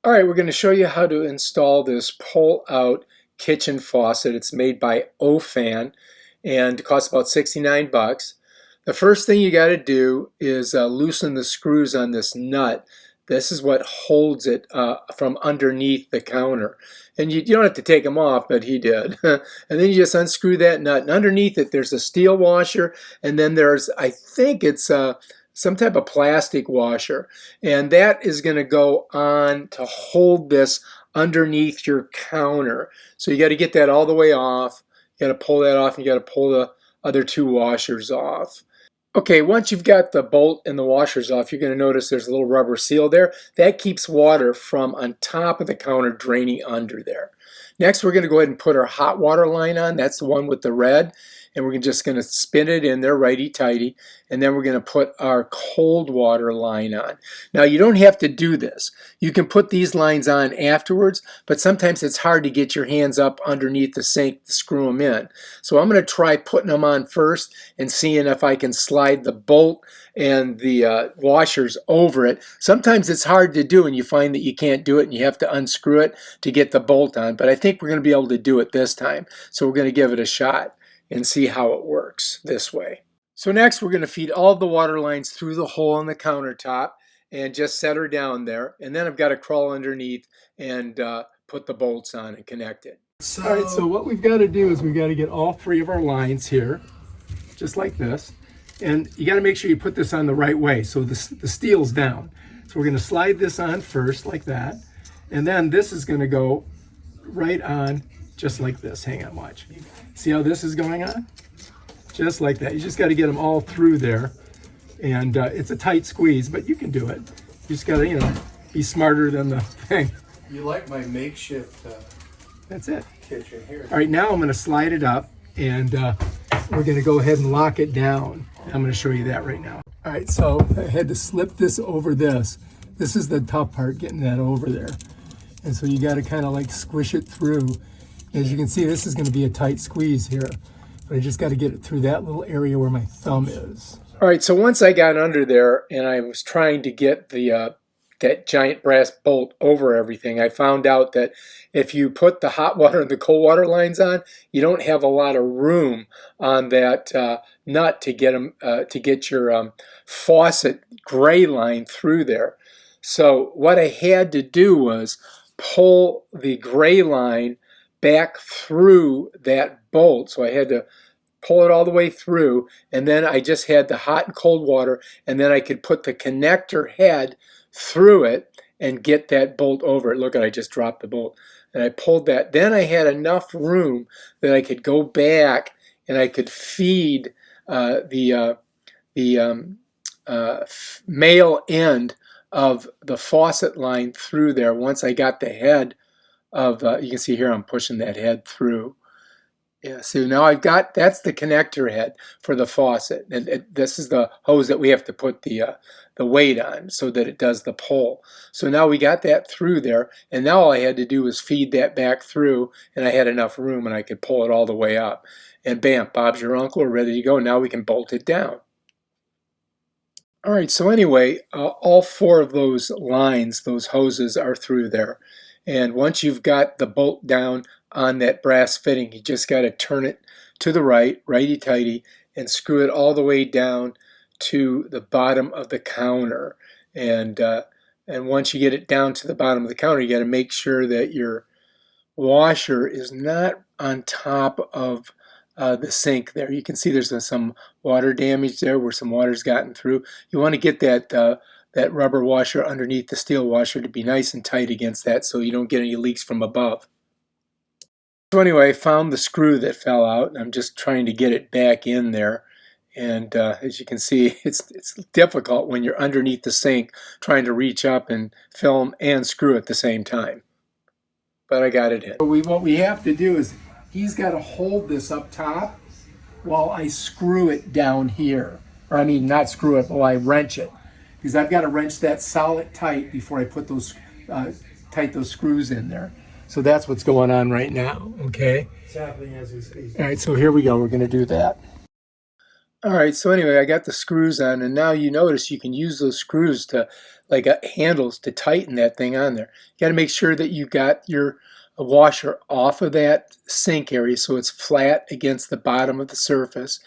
All right, we're going to show you how to install this pull-out kitchen faucet. It's made by OWOFAN and it costs about 69 bucks. The first thing you got to do is loosen the screws on this nut. This is what holds it from underneath the counter. And you don't have to take them off, but he did. And then you just unscrew that nut. And underneath it, there's a steel washer. And then there's, I think it's some type of plastic washer. And that is going to go on to hold this underneath your counter. So you got to get that all the way off. You got to pull that off. And you got to pull the other two washers off. Okay, once you've got the bolt and the washers off, you're going to notice there's a little rubber seal there. That keeps water from on top of the counter draining under there. Next, we're going to go ahead and put our hot water line on. That's the one with the red. And we're just going to spin it in there righty-tighty. And then we're going to put our cold water line on. Now, you don't have to do this. You can put these lines on afterwards, but sometimes it's hard to get your hands up underneath the sink to screw them in. So I'm going to try putting them on first and seeing if I can slide the bolt and the washers over it. Sometimes it's hard to do and you find that you can't do it and you have to unscrew it to get the bolt on. But I think we're going to be able to do it this time. So we're going to give it a shot and see how it works this way. So next we're going to feed all the water lines through the hole in the countertop and just set her down there. And then I've got to crawl underneath and put the bolts on and connect it. All right, so what we've got to do is we've got to get all three of our lines here, just like this. And you got to make sure you put this on the right way so the steel's down. So we're going to slide this on first like that. And then this is going to go right on just like this. Hang on, watch. See how this is going on? Just like that. You just got to get them all through there. And it's a tight squeeze, but you can do it. You just got to, be smarter than the thing. You like my makeshift That's it. kitchen here. All right, now I'm going to slide it up and we're going to go ahead and lock it down. I'm going to show you that right now. All right, so I had to slip this over this. This is the tough part, getting that over there. And so you got to kind of like squish it through. As you can see, this is going to be a tight squeeze here, but I just got to get it through that little area where my thumb is. All right, so once I got under there and I was trying to get the that giant brass bolt over everything, I found out that if you put the hot water and the cold water lines on, you don't have a lot of room on that nut to get them to get your faucet gray line through there. So what I had to do was pull the gray line back through that bolt. So I had to pull it all the way through, and then I just had the hot and cold water, and then I could put the connector head through it and get that bolt over it. Look, I just dropped the bolt. And I pulled that. Then I had enough room that I could go back and I could feed the male end of the faucet line through there. Once I got the head of, you can see here I'm pushing that head through. Yeah, so now I've got, that's the connector head for the faucet. And this is the hose that we have to put the weight on so that it does the pull. So now we got that through there, and now all I had to do was feed that back through, and I had enough room and I could pull it all the way up. And bam, Bob's your uncle, we're ready to go. Now we can bolt it down. All right, so anyway, all four of those lines, those hoses are through there. And once you've got the bolt down on that brass fitting, you just got to turn it to the right, righty-tighty, and screw it all the way down to the bottom of the counter. And once you get it down to the bottom of the counter, you got to make sure that your washer is not on top of the sink there. You can see there's some water damage there where some water's gotten through. You want to get that rubber washer underneath the steel washer to be nice and tight against that so you don't get any leaks from above. So anyway, I found the screw that fell out, and I'm just trying to get it back in there. And as you can see, it's difficult when you're underneath the sink trying to reach up and film and screw at the same time. But I got it in. What we have to do is he's got to hold this up top while I screw it down here. Or I mean, not screw it, while I wrench it. Because I've got to wrench that solid tight before I put those tight those screws in there. So that's what's going on right now, okay? It's happening as we speak. All right, so here we go. We're going to do that. All right, so anyway, I got the screws on, and now you notice you can use those screws to, like handles, to tighten that thing on there. You got to make sure that you got your washer off of that sink area so it's flat against the bottom of the surface.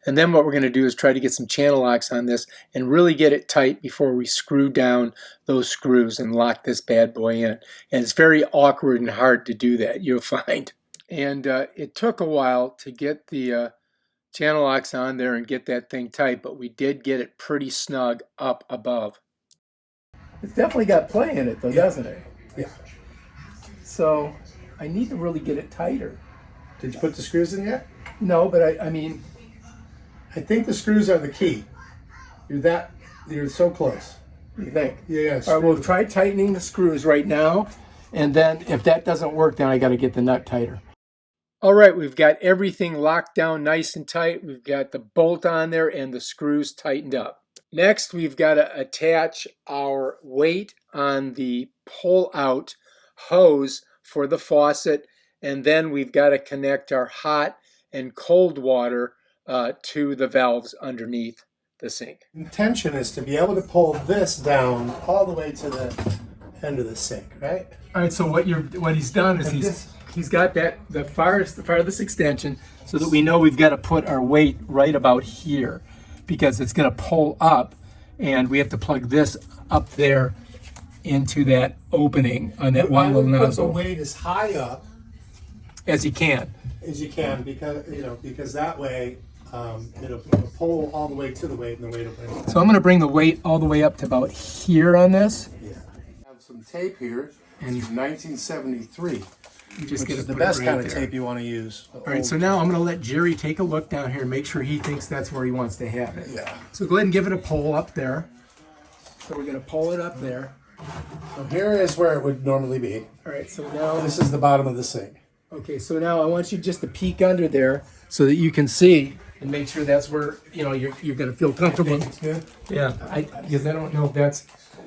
And then what we're going to do is try to get some channel locks on this and really get it tight before we screw down those screws and lock this bad boy in. And it's very awkward and hard to do that, you'll find. And it took a while to get the channel locks on there and get that thing tight, but we did get it pretty snug up above. It's definitely got play in it though, doesn't it? Yeah. So I need to really get it tighter. Did you put the screws in yet? No, but I mean, I think the screws are the key. You're so close. what do you think? Yeah. All right, we'll try tightening the screws right now, and then if that doesn't work, then I got to get the nut tighter. All right, we've got everything locked down nice and tight. We've got the bolt on there and the screws tightened up. Next, we've got to attach our weight on the pull-out hose for the faucet, and then we've got to connect our hot and cold water to the valves underneath the sink. Intention is to be able to pull this down all the way to the end of the sink, right? All right, so what he's done is he's got the farthest extension so that we know we've got to put our weight right about here because it's going to pull up, and we have to plug this up there into that opening on that one little nozzle. Put the weight as high up as you can. Because that way it'll pull all the way to the weight, and the weight will bring it down. So I'm going to bring the weight all the way up to about here on this. Yeah. I have some tape here, and 1973. You just Which get is the it best right kind of there. tape you want to use. All right, so now I'm going to let Jerry take a look down here and make sure he thinks that's where he wants to have it. Yeah. So go ahead and give it a pull up there. So we're going to pull it up there. So here is where it would normally be. All right, so now This is the bottom of the sink. Okay, so now I want you just to peek under there so that you can see and make sure that's where you're going to feel comfortable. Yeah. Because I don't know if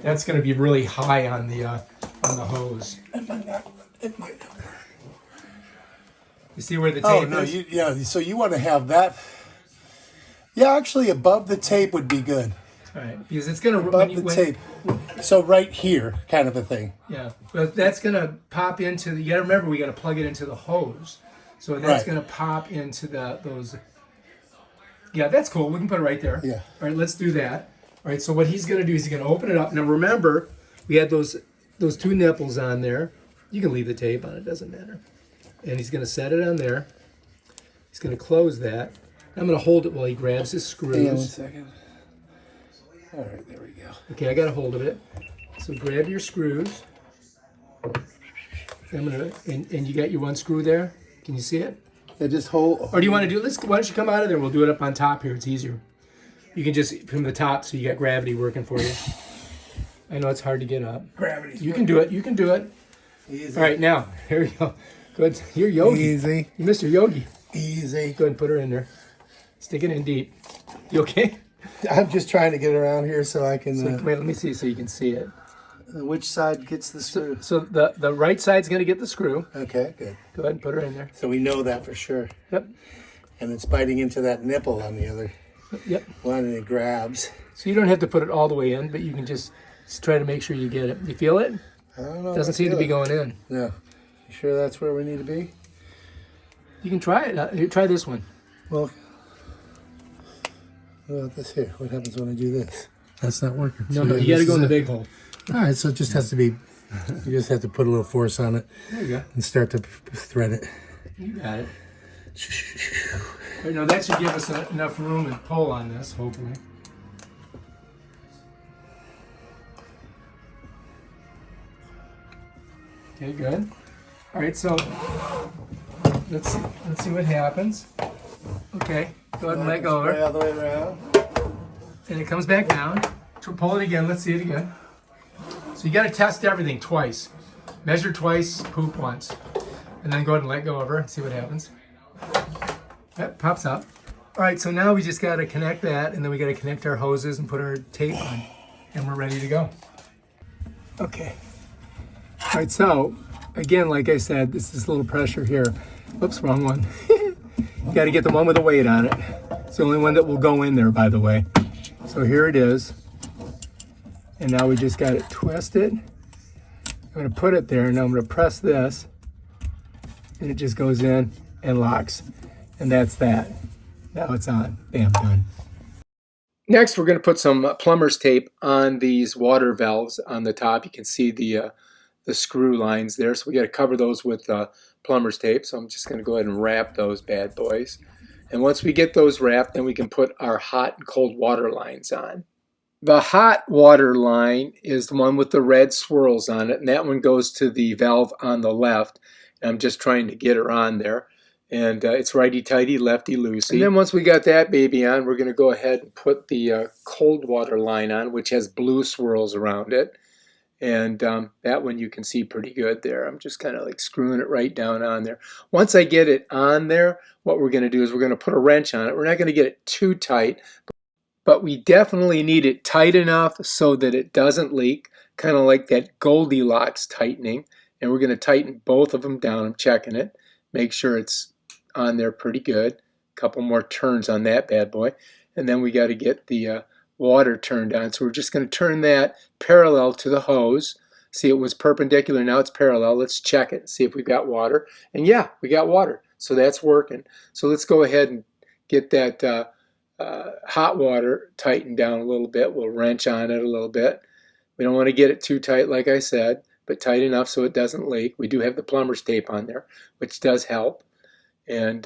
that's going to be really high on the hose. It might not. You see where the tape Oh no, is? so you want to have that. Yeah, actually, above the tape would be good. All right, because it's going to Above the tape. So right here, kind of a thing. Yeah, but that's going to pop into. You got to remember, we got to plug it into the hose, so that's Right. going to pop into those. Yeah, that's cool. We can put it right there. Yeah. All right, let's do that. All right, so what he's going to do is he's going to open it up. Now remember, we had those two nipples on there. You can leave the tape on; it doesn't matter. And he's going to set it on there. He's going to close that. I'm going to hold it while he grabs his screws. Hang on 1 second. All right, there we go. Okay, I got a hold of it. So grab your screws. And you got your one screw there. Can you see it? Yeah, just hold. Or do you want to do it? Why don't you come out of there? We'll do it up on top here. It's easier. You can just from the top, so you got gravity working for you. I know it's hard to get up. Gravity. You can do it. You can do it. Easy. All right, now here you go. Good. You're Yogi. Easy. You're Mr. Yogi. Easy. Go ahead and put her in there. Stick it in deep. You okay? I'm just trying to get around here so I can. So, wait, let me see so you can see it. Which side gets the screw? So the right side's going to get the screw. Okay, good. Go ahead and put her in there. So we know that for sure. Yep. And it's biting into that nipple on the other Yep. one, and it grabs. So you don't have to put it all the way in, but you can just try to make sure you get it. You feel it? I don't know. Doesn't seem to be going in. No. You sure that's where we need to be? You can try it. Here, try this one. Well, what about this here? What happens when I do this? That's not working. No, So no, you got to this go in is the it. big hole. All right, so it just has to be. You just have to put a little force on it There you go. and start to thread it. You got it. Right, now that should give us enough room and pull on this, hopefully. Okay, good. All right, so let's see what happens. Okay, go ahead and let go of Spray her. all the way around. And it comes back down. So pull it again. Let's see it again. So you got to test everything twice. Measure twice, poop once. And then go ahead and let go of her and see what happens. That pops up. All right, so now we just got to connect that, and then we got to connect our hoses and put our tape on. And we're ready to go. Okay. All right, so again, like I said, this is a little pressure here. Oops, wrong one. You got to get the one with the weight on it. It's the only one that will go in there, by the way. So here it is. And now we just got to twist it. I'm going to put it there, and I'm going to press this. And it just goes in and locks. And that's that. Now it's on. Bam, done. Next, we're going to put some plumber's tape on these water valves on the top. You can see the screw lines there. So we got to cover those with plumber's tape. So I'm just going to go ahead and wrap those bad boys. And once we get those wrapped, then we can put our hot and cold water lines on. The hot water line is the one with the red swirls on it, and that one goes to the valve on the left. And I'm just trying to get her on there. And it's righty-tighty, lefty-loosey. And then once we got that baby on, we're going to go ahead and put the cold water line on, which has blue swirls around it. And that one you can see pretty good there. I'm just kind of like screwing it right down on there. Once I get it on there, what we're going to do is we're going to put a wrench on it. We're not going to get it too tight, but we definitely need it tight enough so that it doesn't leak, kind of like that Goldilocks tightening. And we're going to tighten both of them down. I'm checking it. Make sure it's on there pretty good. A couple more turns on that bad boy. And then we got to get the water turned on. So we're just going to turn that parallel to the hose. See, it was perpendicular, now it's parallel. Let's check it and see if we've got water. And yeah, we got water. So that's working. So let's go ahead and get that hot water tightened down a little bit. We'll wrench on it a little bit. We don't want to get it too tight, like I said, but tight enough so it doesn't leak. We do have the plumber's tape on there, which does help. And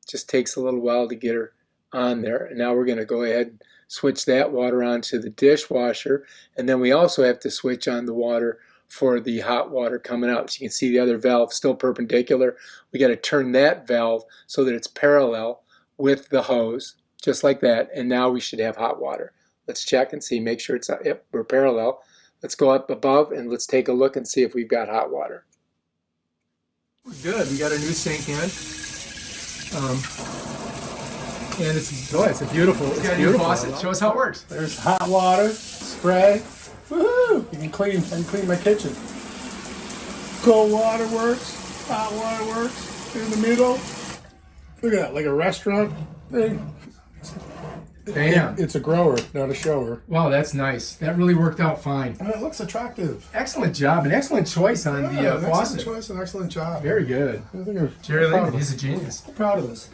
just takes a little while to get her on there. And now we're going to go ahead and switch that water on to the dishwasher. And then we also have to switch on the water for the hot water coming out. So you can see the other valve still perpendicular. We got to turn that valve so that it's parallel with the hose, just like that. And now we should have hot water. Let's check and see, make sure it's, yep, we're parallel. Let's go up above and let's take a look and see if we've got hot water. We're good. We got a new sink in. And it's a beautiful, it's beautiful faucet. Show us how it works. There's hot water, spray. Woohoo! I can clean my kitchen. Cold water works, hot water works, in the middle. Look at that, like a restaurant thing. Damn. It's a grower, not a shower. Wow, that's nice. That really worked out fine. And it looks attractive. Excellent job. An excellent choice on the faucet. Excellent choice and excellent job. Very good. I think Jerry Lehman, he's a genius. I'm proud of this.